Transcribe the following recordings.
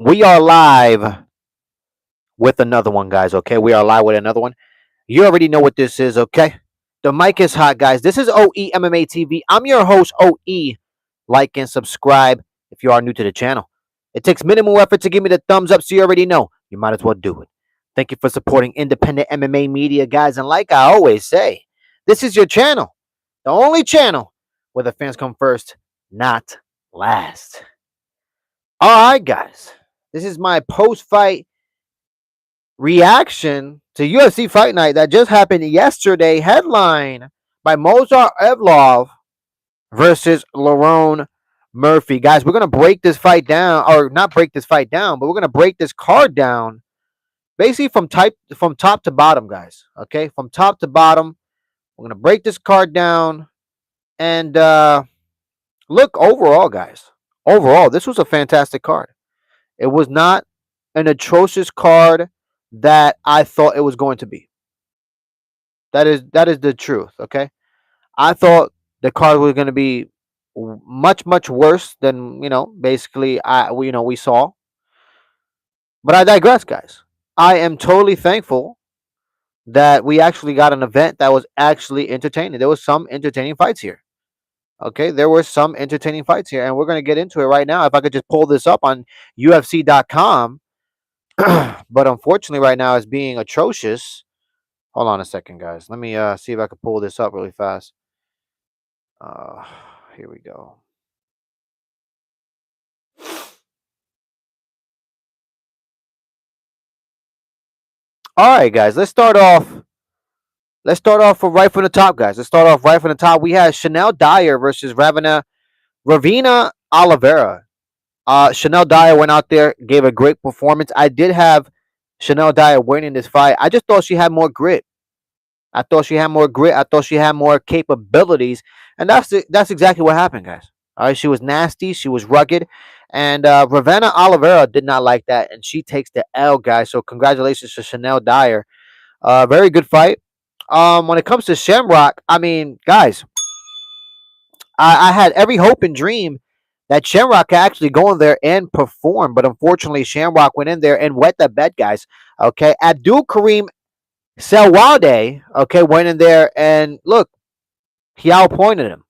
We are live with another one, guys. Okay, we are live with another one. You already know what this is, okay? The mic is hot, guys. This is OE MMA TV. I'm your host, OE. Like and subscribe if you are new to the channel. It takes minimal effort to give me the thumbs up, so you already know. You might as well do it. Thank you for supporting independent MMA media, guys. And like I always say, this is your channel, the only channel where the fans come first, not last. All right, guys. This is my post-fight reaction to UFC Fight Night that just happened yesterday. Headline by Mozart Evlov versus Lerone Murphy. Guys, we're gonna break this fight down, or not break this fight down, but we're gonna break this card down, basically from top to bottom, guys. Okay, from top to bottom, we're gonna break this card down and look overall, guys. Overall, this was a fantastic card. It was not an atrocious card that I thought it was going to be. That is the truth. Okay, I thought the card was going to be much worse than basically we saw. But I digress, guys. I am totally thankful that we actually got an event that was actually entertaining. There was some entertaining fights here. Okay, there were some entertaining fights here, and we're going to get into it right now. If I could just pull this up on UFC.com, but unfortunately, right now it's being atrocious. Hold on a second, guys. Let me see if I can pull this up really fast. Uh, Here we go. All right, guys. Let's start off. Right from the top, guys. Let's start off right from the top. We had Chanel Dyer versus Ravina Oliveira. Chanel Dyer went out there, gave a great performance. I did have Chanel Dyer winning this fight. I just thought she had more grit. I thought she had more grit. I thought she had more capabilities, and that's exactly what happened, guys. All right, she was nasty. She was rugged, and Ravana Oliveira did not like that, and she takes the L, guys. So congratulations to Chanel Dyer. Very good fight. When it comes to Shamrock, I mean, guys, I had every hope and dream that Shamrock could actually go in there and perform, but unfortunately, Shamrock went in there and wet the bed, guys. Okay, Abdul Kareem Selwade, okay, went in there and look, he outpointed him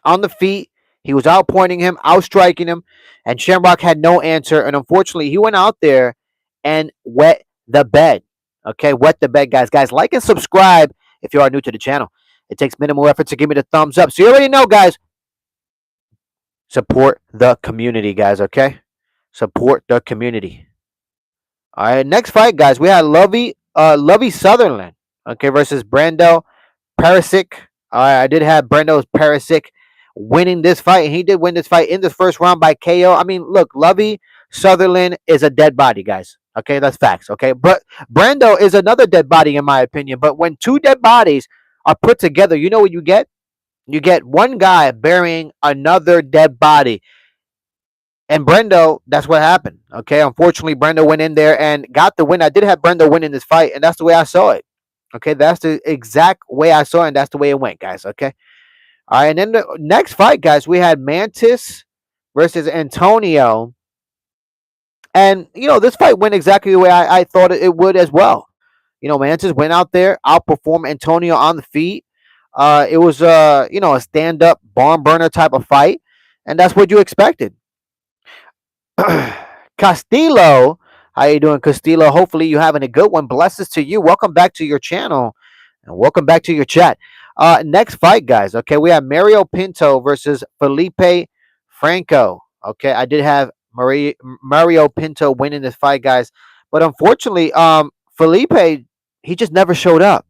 on the feet. He was outpointing him, outstriking him, and Shamrock had no answer. And unfortunately, he went out there and wet the bed. Okay, wet the bed, guys. Guys, like and subscribe if you are new to the channel. It takes minimal effort to give me the thumbs up. So you already know, guys. Support the community, guys. Okay, support the community. All right, next fight, guys. We had Lovey Sutherland, okay, versus Brando Parasic. All right, I did have Brando Parasic winning this fight, and he did win this fight in the first round by KO. I mean, look, Lovey Sutherland is a dead body, guys. Okay, that's facts. Okay, but Brando is another dead body, in my opinion. But when two dead bodies are put together, you know what you get? You get one guy burying another dead body. And Brendo, that's what happened. Okay, unfortunately, Brendo went in there and got the win. I did have Brendo win in this fight, and that's the way I saw it. Okay, that's the exact way I saw it, and that's the way it went, guys. Okay, all right. And then the next fight, guys, we had Mantis versus Antonio, and this fight went exactly the way I thought it would as well. Mantis went out there, outperformed Antonio on the feet. It was a stand-up barn burner type of fight, and that's what you expected. Castillo, how you doing, Castillo? Hopefully you having a good one. Blessings to you. Welcome back to your channel, and welcome back to your chat. Next fight, guys. Okay, we have Mario Pinto versus Felipe Franco. Okay, I did have Mario Pinto winning this fight, guys, but unfortunately, Felipe, he just never showed up.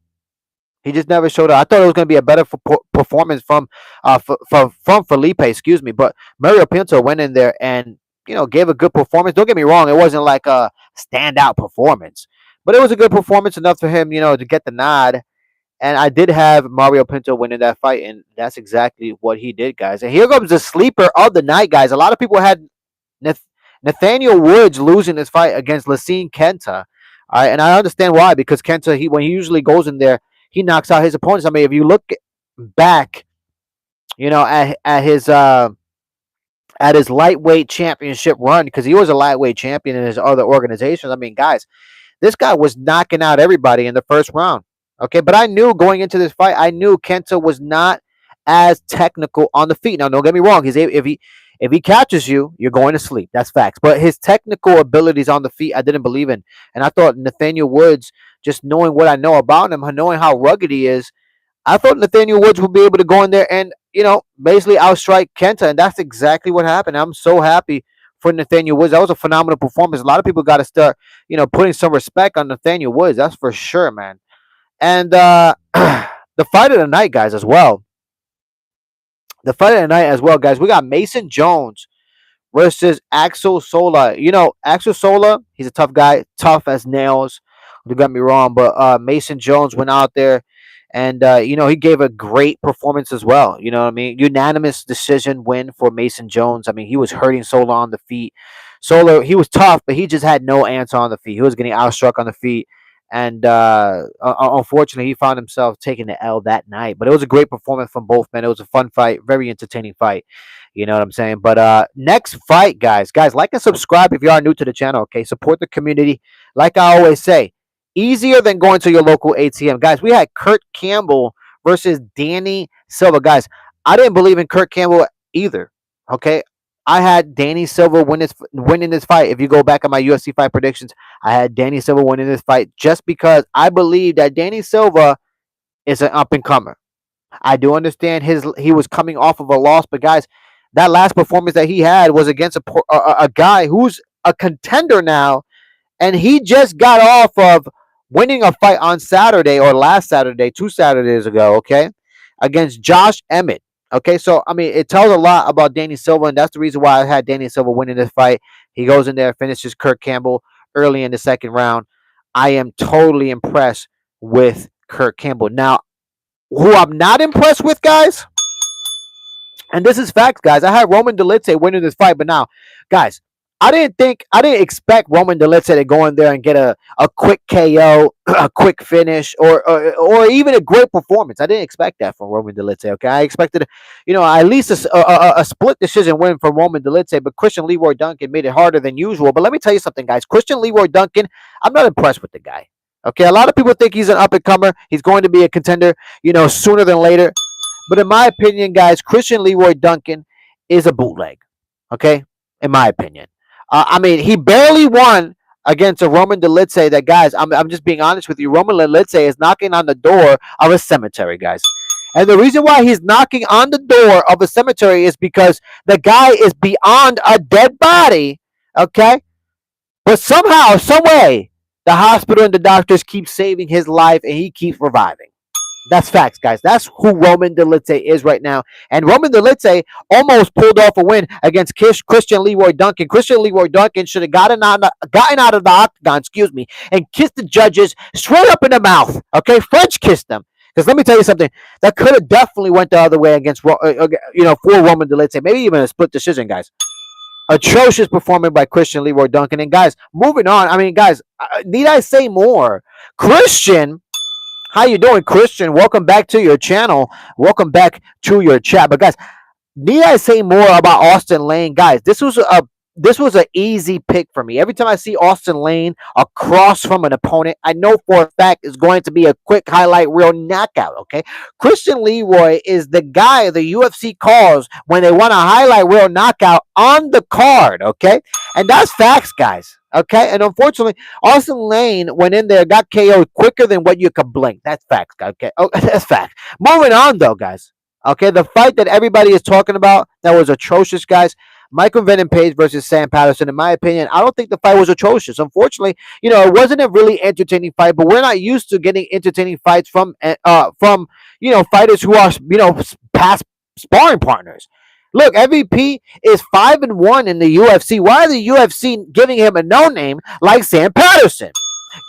He just never showed up. I thought it was going to be a better performance from Felipe, excuse me, but Mario Pinto went in there and gave a good performance. Don't get me wrong, it wasn't like a standout performance, but it was a good performance enough for him, to get the nod. And I did have Mario Pinto winning that fight, and that's exactly what he did, guys. And here comes the sleeper of the night, guys. A lot of people had Nathaniel Woods losing this fight against Lacine Kenta. All right, and I understand why, because Kenta, when he usually goes in there, he knocks out his opponents. I mean, if you look back, at his at his lightweight championship run, because he was a lightweight champion in his other organizations. I mean, guys, this guy was knocking out everybody in the first round. Okay, but I knew going into this fight, I knew Kenta was not as technical on the feet. Now, don't get me wrong. If he catches you, you're going to sleep. That's facts. But his technical abilities on the feet, I didn't believe in, and I thought Nathaniel Woods, just knowing what I know about him, knowing how rugged he is, I thought Nathaniel Woods would be able to go in there and, basically outstrike Kenta, and that's exactly what happened. I'm so happy for Nathaniel Woods. That was a phenomenal performance. A lot of people got to start, putting some respect on Nathaniel Woods. That's for sure, man. And the fight of the night, guys, as well. The fight of the night as well, guys. We got Mason Jones versus Axel Sola. Axel Sola, he's a tough guy, tough as nails. Don't get me wrong, but Mason Jones went out there and, he gave a great performance as well. You know what I mean? Unanimous decision win for Mason Jones. I mean, he was hurting Sola on the feet. Sola, he was tough, but he just had no answer on the feet. He was getting outstruck on the feet. And unfortunately, he found himself taking the L that night. But it was a great performance from both men. It was a fun fight, very entertaining fight. You know what I'm saying? But next fight, guys, like and subscribe if you are new to the channel. Okay, support the community. Like I always say, easier than going to your local ATM, guys. We had Kurt Campbell versus Danny Silva, guys. I didn't believe in Kurt Campbell either. Okay, I had Danny Silva winning this fight. If you go back on my UFC fight predictions, I had Danny Silva winning this fight just because I believe that Danny Silva is an up and comer. I do understand he was coming off of a loss, but guys, that last performance that he had was against a guy who's a contender now, and he just got off of winning a fight on Saturday or last Saturday, 2 Saturdays ago, okay, against Josh Emmett. Okay, so I mean, it tells a lot about Danny Silva, and that's the reason why I had Danny Silva winning this fight. He goes in there, finishes Kurt Campbell early in the second round. I am totally impressed with Kurt Campbell. Now, who I'm not impressed with, guys, and this is facts, guys. I had Roman Dolidze winning this fight, but now, guys, I didn't expect Roman Dolidze to go in there and get a quick KO, a quick finish, or even a great performance. I didn't expect that from Roman Dolidze. Okay, I expected, at least a split decision win from Roman Dolidze, but Christian Leroy Duncan made it harder than usual. But let me tell you something, guys. Christian Leroy Duncan, I'm not impressed with the guy. Okay, a lot of people think he's an up and comer. He's going to be a contender, sooner than later. But in my opinion, guys, Christian Leroy Duncan is a bootleg. Okay, in my opinion. I mean, he barely won against a Roman Dolidze that, guys, I'm just being honest with you. Roman Dolidze is knocking on the door of a cemetery, guys. And the reason why he's knocking on the door of a cemetery is because the guy is beyond a dead body, okay? But somehow, some way, the hospital and the doctors keep saving his life and he keeps reviving. That's facts, guys. That's who Roman Dolidze is right now. And Roman Dolidze almost pulled off a win against Christian Leroy Duncan. Christian Leroy Duncan should have gotten out of the octagon, and kissed the judges straight up in the mouth. Okay, French kissed them. Because let me tell you something, that could have definitely went the other way against, for Roman Dolidze. Maybe even a split decision, guys. Atrocious performance by Christian Leroy Duncan. And guys, moving on. I mean, guys, need I say more? Christian. How you doing, Christian? Welcome back to your channel. Welcome back to your chat. But guys, need I say more about Austin Lane? Guys, this was an easy pick for me. Every time I see Austin Lane across from an opponent, I know for a fact it's going to be a quick highlight reel knockout, okay? Christian Leroy is the guy the UFC calls when they want a highlight reel knockout on the card, okay? And that's facts, guys. Okay, and unfortunately, Austin Lane went in there, got KO'd quicker than what you could blink. That's facts, guys. Okay, that's fact. Moving on, though, guys. Okay, the fight that everybody is talking about that was atrocious, guys. Michael Venom Page versus Sam Patterson. In my opinion, I don't think the fight was atrocious. Unfortunately, it wasn't a really entertaining fight. But we're not used to getting entertaining fights from fighters who are past sparring partners. Look, MVP is 5-1 in the UFC. Why are the UFC giving him a no-name like Sam Patterson?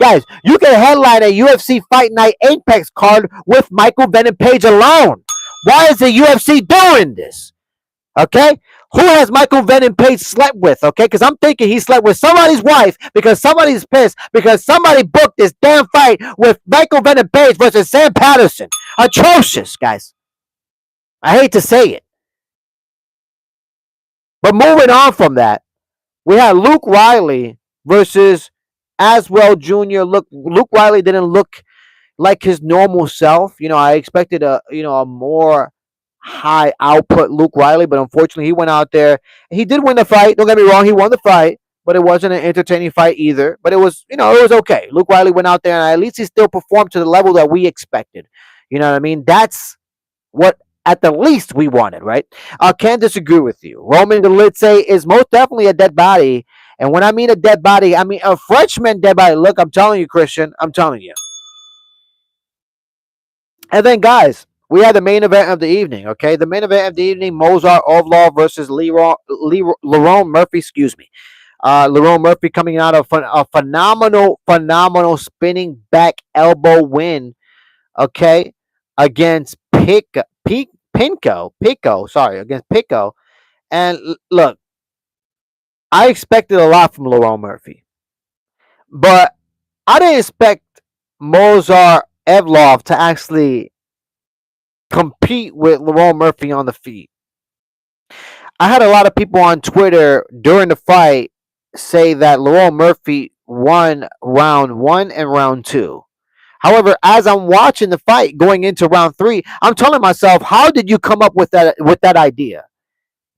Guys, you can headline a UFC Fight Night Apex card with Michael Venom Page alone. Why is the UFC doing this? Okay? Who has Michael Venom Page slept with? Okay? Because I'm thinking he slept with somebody's wife because somebody's pissed because somebody booked this damn fight with Michael Venom Page versus Sam Patterson. Atrocious, guys. I hate to say it. But moving on from that, we had Luke Riley versus Aswell Jr. Luke Riley didn't look like his normal self. I expected a more high output Luke Riley, but unfortunately he went out there. He did win the fight. Don't get me wrong, he won the fight, but it wasn't an entertaining fight either. But it was okay. Luke Riley went out there and at least he still performed to the level that we expected. You know what I mean? That's what at the least we wanted, right? I can't disagree with you. Roman Galitze is most definitely a dead body. And when I mean a dead body, I mean a Frenchman dead body. Look, I'm telling you, Christian, I'm telling you. And then, guys, we had the main event of the evening. Okay, the main event of the evening: Mozart Ovlov versus Lerone Murphy. Excuse me, Lerone Murphy coming out of a phenomenal spinning back elbow win. Okay, against Pico. Sorry, against Pico. And look, I expected a lot from Lerone Murphy, but I didn't expect Mozart Evlov to actually compete with Lerone Murphy on the feet. I had a lot of people on Twitter during the fight say that Lerone Murphy won round one and round two. However, as I'm watching the fight going into round three, I'm telling myself, how did you come up with that idea?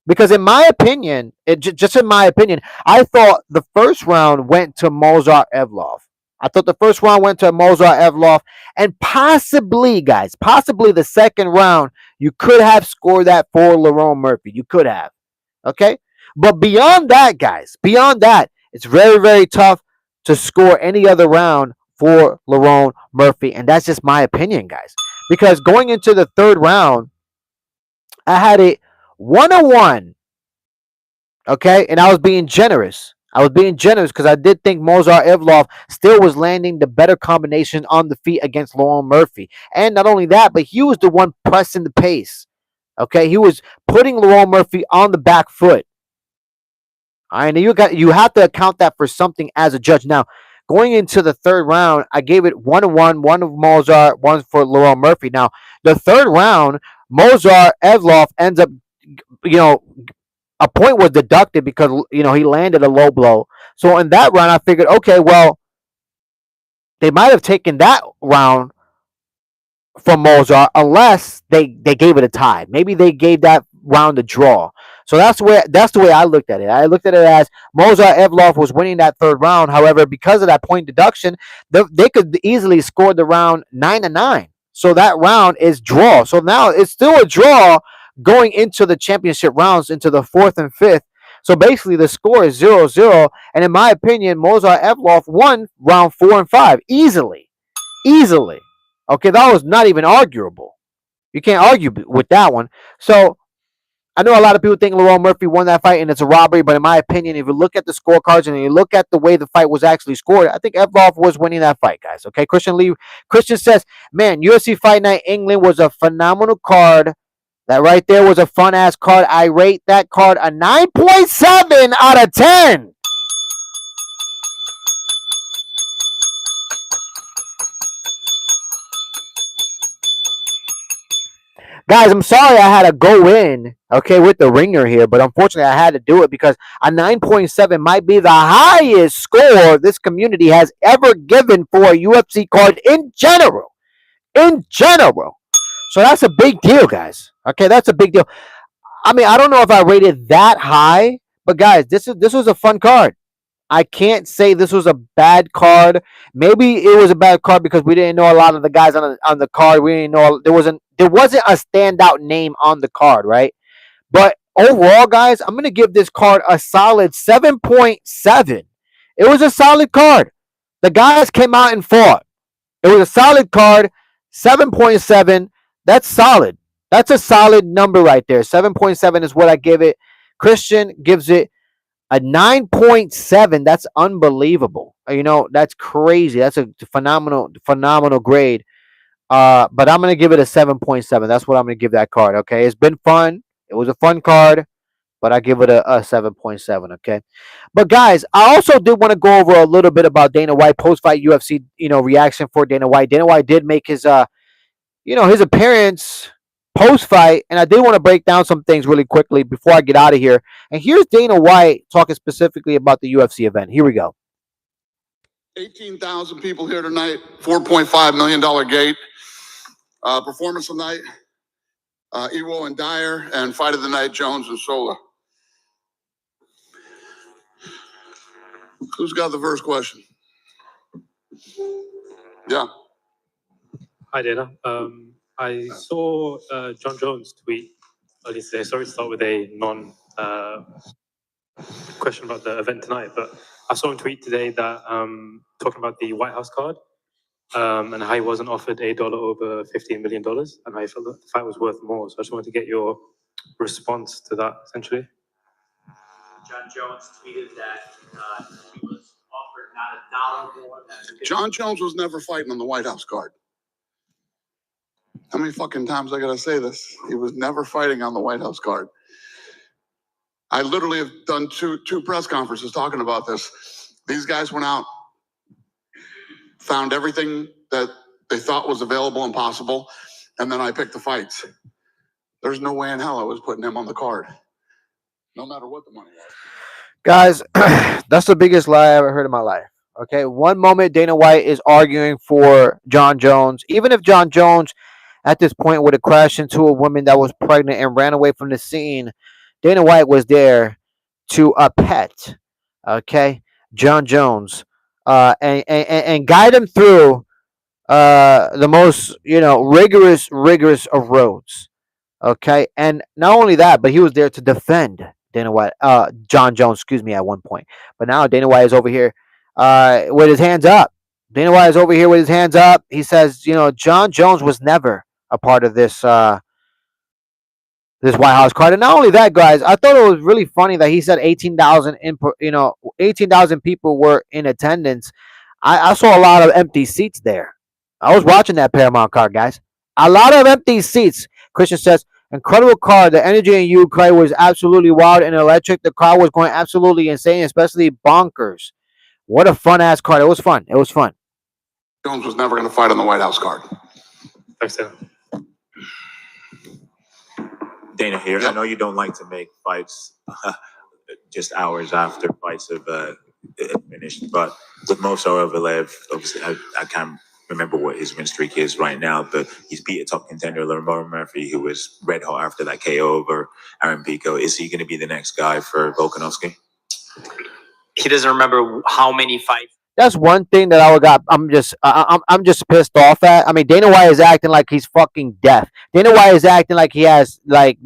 Because in my opinion, just in my opinion, I thought the first round went to Mozart Evlov. I thought the first round went to Mozart Evlov, and possibly, guys, possibly the second round, you could have scored that for Lerone Murphy. You could have, okay? But beyond that, guys, beyond that, it's very, very tough to score any other round for Lerone Murphy, and that's just my opinion, guys. Because going into the third round, I had it 101. Okay, and I was being generous. I was being generous because I did think Mozart Evlov still was landing the better combination on the feet against Lerone Murphy. And not only that, but he was the one pressing the pace. Okay, he was putting Lerone Murphy on the back foot. All right, and you have to account that for something as a judge. Now, going into the third round, I gave it 1-1, one of Mozart, one for Lerone Murphy. Now, the third round, Mozart Evlov ends up, you know, a point was deducted because he landed a low blow. So in that round, I figured, okay, well, they might have taken that round from Mozart unless they gave it a tie. Maybe they gave that round a draw. So that's the way I looked at it. I looked at it as Mozart Evlov was winning that third round. However, because of that point deduction, they could easily score the round 9-9. So that round is draw. So now it's still a draw going into the championship rounds, into the fourth and fifth. So basically, the score is 0-0. And in my opinion, Mozart Evlov won round 4 and 5 easily. Easily. Okay, that was not even arguable. You can't argue with that one. So I know a lot of people think Lerone Murphy won that fight and it's a robbery, but in my opinion, if you look at the scorecards and you look at the way the fight was actually scored, I think Evlov was winning that fight, guys. Okay, Christian says, man, UFC Fight Night England was a phenomenal card. That right there was a fun ass card. I rate that card a 9.7 out of 10. Guys, I'm sorry I had to go in, okay, with the ringer here, but unfortunately I had to do it because a 9.7 might be the highest score this community has ever given for a UFC card in general. In general. So that's a big deal, guys. Okay, that's a big deal. I mean, I don't know if I rated that high, but guys, this was a fun card. I can't say this was a bad card. Maybe it was a bad card because we didn't know a lot of the guys on the card. We didn't know there wasn't a standout name on the card, right? But overall, guys, I'm gonna give this card a solid 7.7. It was a solid card. The guys came out and fought. It was a solid card. 7.7. That's solid. That's a solid number right there. 7.7 is what I give it. Christian gives it a 9.7. That's unbelievable. That's crazy. That's a phenomenal grade. But I'm gonna give it a 7.7. That's what I'm gonna give that card. Okay, it's been fun. It was a fun card, but I give it a 7.7. Okay, but guys, I also did want to go over a little bit about Dana White post fight UFC reaction for Dana White. Dana White did make his his appearance post fight, and I did want to break down some things really quickly before I get out of here. And here's Dana White talking specifically about the UFC event. Here we go. 18,000 people here tonight, $4.5 million gate. Performance of the night, Ewo and Dyer, and fight of the night, Jones and Sola. Who's got the first question? Yeah. Hi, Dana. I saw John Jones tweet earlier today. Sorry to start with a question about the event tonight, but I saw him tweet today that talking about the White House card and how he wasn't offered $8 over $15 million and how he felt that the fight was worth more. So I just wanted to get your response to that, essentially. John Jones tweeted that he was offered not $1 more than John Jones was never fighting on the White House card. How many fucking times I gotta say this? He was never fighting on the White House card. I literally have done two press conferences talking about this. These guys went out, found everything that they thought was available and possible, and then I picked the fights. There's no way in hell I was putting him on the card, no matter what the money was. Guys, that's the biggest lie I ever heard in my life. Okay, one moment Dana White is arguing for John Jones, even if John Jones at this point would have crashed into a woman that was pregnant and ran away from the scene. Dana White was there to pet, okay, John Jones, and guide him through the most rigorous of roads, okay. And not only that, but he was there to defend Dana White, John Jones, excuse me, at one point. But now Dana White is over here with his hands up. Dana White is over here with his hands up. He says, John Jones was never a part of this this White House card. And not only that, guys, I thought it was really funny that he said 18,000 18,000 people were in attendance. I saw a lot of empty seats there. I was watching that Paramount card, guys. A lot of empty seats. Christian says, incredible card. The energy in Ukraine was absolutely wild and electric. The crowd was going absolutely insane, especially bonkers. What a fun ass card. It was fun. It was fun. Jones was never going to fight on the White House card. Thanks, Dana. Dana here. Yep. I know you don't like to make fights just hours after fights have finished, but with Movsar Evloev, obviously I can't remember what his win streak is right now, but he's beat a top contender, Lamar Murphy, who was red hot after that KO over Aaron Pico. Is he going to be the next guy for Volkanovski? He doesn't remember how many fights. That's one thing that I'm just pissed off at. I mean, Dana White is acting like he's fucking deaf. Dana White is acting like he has like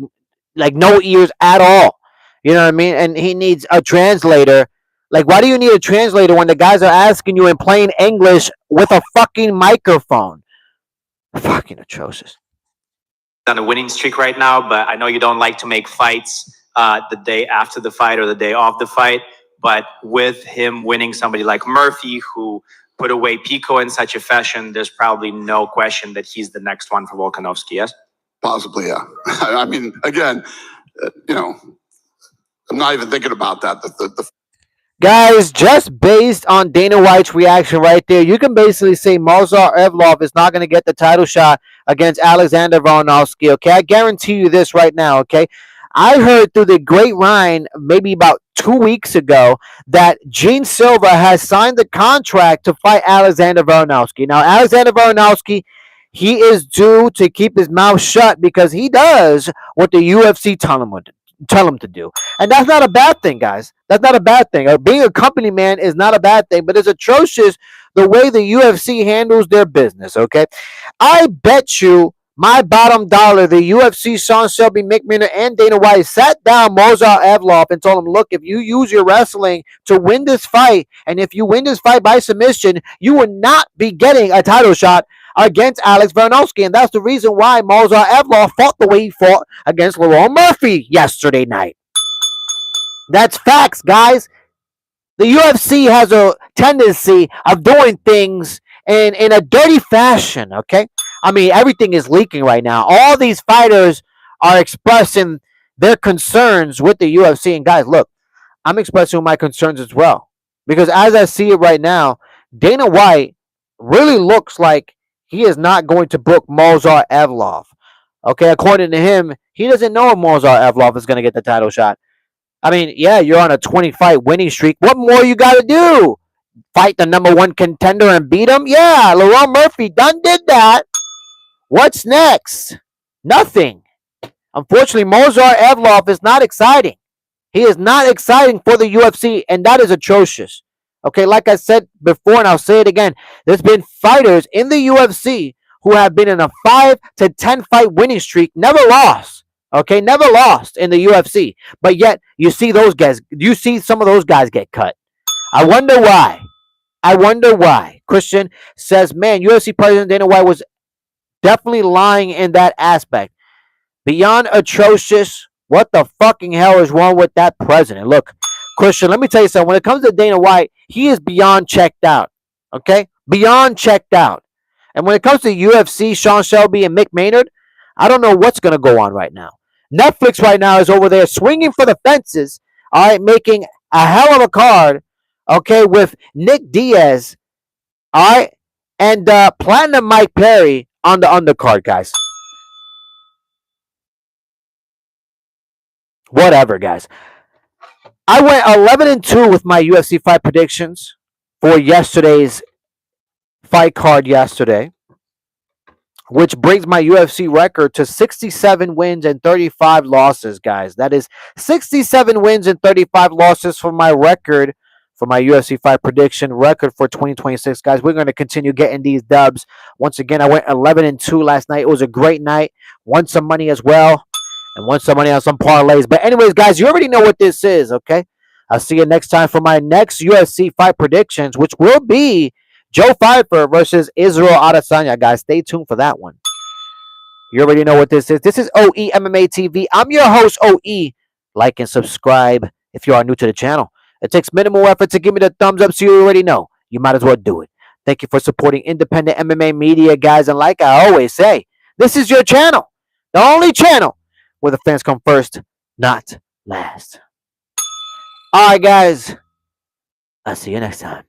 no ears at all. You know what I mean? And he needs a translator. Like, why do you need a translator when the guys are asking you in plain English with a fucking microphone? Fucking atrocious. On a winning streak right now, but I know you don't like to make fights the day after the fight or the day of the fight. But with him winning somebody like Murphy, who put away Pico in such a fashion, there's probably no question that he's the next one for Volkanovski, yes? Possibly, yeah. I mean, again, I'm not even thinking about that. Guys, just based on Dana White's reaction right there, you can basically say Movsar Evloev is not going to get the title shot against Alexander Volkanovski, okay? I guarantee you this right now, okay? I heard through the grapevine maybe about 2 weeks ago that Gene Silva has signed the contract to fight Alexander Volkanovski. Now, Alexander Volkanovski, he is due to keep his mouth shut because he does what the UFC tell him to do. And that's not a bad thing, guys. That's not a bad thing. Being a company man is not a bad thing, but it's atrocious the way the UFC handles their business, okay? I bet you my bottom dollar, the UFC, Sean Shelby, Mick Miner, and Dana White sat down Movsar Evloev and told him, look, if you use your wrestling to win this fight, and if you win this fight by submission, you will not be getting a title shot against Alex Volkanovski. And that's the reason why Movsar Evloev fought the way he fought against Lamar Murphy yesterday night. That's facts, guys. The UFC has a tendency of doing things in a dirty fashion, okay? I mean, everything is leaking right now. All these fighters are expressing their concerns with the UFC. And guys, look, I'm expressing my concerns as well. Because as I see it right now, Dana White really looks like he is not going to book Movsar Evloev. Okay, according to him, he doesn't know if Mozart Evloev is going to get the title shot. I mean, yeah, you're on a 20-fight winning streak. What more you got to do? Fight the #1 contender and beat him? Yeah, Lerone Murphy done did that. What's next? Nothing. Unfortunately, Mozart Evloev is not exciting. He is not exciting for the UFC, and that is atrocious. Okay, like I said before, and I'll say it again, there's been fighters in the UFC who have been in a 5 to 10 fight winning streak, never lost. Okay, never lost in the UFC. But yet, you see those guys, you see some of those guys get cut. I wonder why. I wonder why. Christian says, man, UFC President Dana White was definitely lying in that aspect. Beyond atrocious. What the fucking hell is wrong with that president? Look, Christian, let me tell you something. When it comes to Dana White, he is beyond checked out. Okay? Beyond checked out. And when it comes to UFC, Sean Shelby and Mick Maynard, I don't know what's going to go on right now. Netflix right now is over there swinging for the fences, all right, making a hell of a card, okay, with Nick Diaz, all right, and Platinum Mike Perry on the undercard, guys. Whatever, guys. I went 11-2 with my UFC fight predictions for yesterday's fight card yesterday, which brings my UFC record to 67 wins and 35 losses, guys. That is 67 wins and 35 losses for my record, for my UFC fight prediction record for 2026, guys. We're going to continue getting these dubs. Once again, I went 11-2 last night. It was a great night. Won some money as well. And won some money on some parlays. But anyways, guys, you already know what this is, okay? I'll see you next time for my next UFC fight predictions, which will be Joe Pfeiffer versus Israel Adesanya, guys. Stay tuned for that one. You already know what this is. This is OE MMA TV. I'm your host, OE. Like and subscribe if you are new to the channel. It takes minimal effort to give me the thumbs up, so you already know. You might as well do it. Thank you for supporting independent MMA media, guys. And like I always say, this is your channel. The only channel where the fans come first, not last. All right, guys. I'll see you next time.